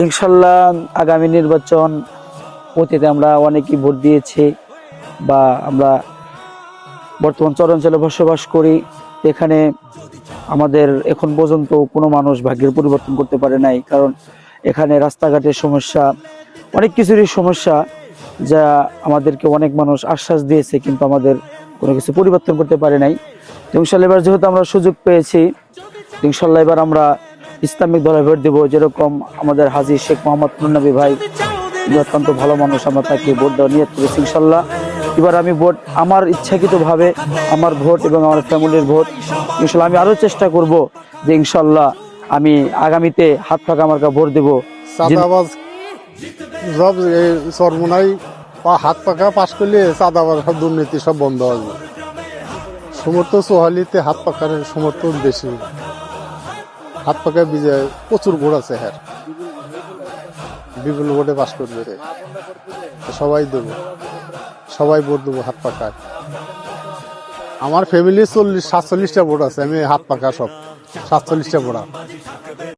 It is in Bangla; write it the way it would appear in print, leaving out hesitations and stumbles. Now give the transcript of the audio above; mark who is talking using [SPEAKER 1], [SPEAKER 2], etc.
[SPEAKER 1] ইনশাল্লাহ আগামী নির্বাচন অতীতে আমরা অনেকেই ভোট দিয়েছি বা আমরা বর্তমান চরাঞ্চলে বসবাস করি। এখানে আমাদের এখন পর্যন্ত কোনো মানুষ ভাগ্যের পরিবর্তন করতে পারে নাই, কারণ এখানে রাস্তাঘাটের সমস্যা, অনেক কিছুরই সমস্যা, যা আমাদেরকে অনেক মানুষ আশ্বাস দিয়েছে কিন্তু আমাদের কোনো কিছু পরিবর্তন করতে পারে নাই। ইনশাল্লাহ এবার যেহেতু আমরা সুযোগ পেয়েছি, ইনশাল্লাহ এবার আমরা ইসলামিক দলে ভোট দেবো। যেরকম আমাদের হাজী শেখ মোহাম্মদ নবী ভাই, তিনি অত্যন্ত ভালো মানুষ, আমরা তাকে ভোট দেওয়া নিয়ত করেছি ইনশাল্লাহ। এবার আমি ভোট আমার ইচ্ছাকৃতভাবে, আমার ভোট এবং আমার ফ্যামিলির ভোট ইনশাল্লাহ আমি আরও চেষ্টা করব যে ইনশাল্লাহ আমি আগামীতে হাত ফাঁকা মার্কা ভোট দেবো।
[SPEAKER 2] চাঁদাবাজ সব সরমোনাই হাত পাকা পাশ করলে চাঁদাবাজ সব দুর্নীতি সব বন্ধ হবে। সমর্থন সোহালিতে হাত পাকার সমর্থন বেশি। হাত পাকা বিজয় প্রচুর ভোট আছে, হ্যাঁ বিপুল ভোটে পাশ করবে। সবাই দেবো, সবাই ভোট দেবো হাত পাকায়। আমার ফ্যামিলি 47টা ভোট আছে, আমি হাত পাকা সব 47টা ভোট।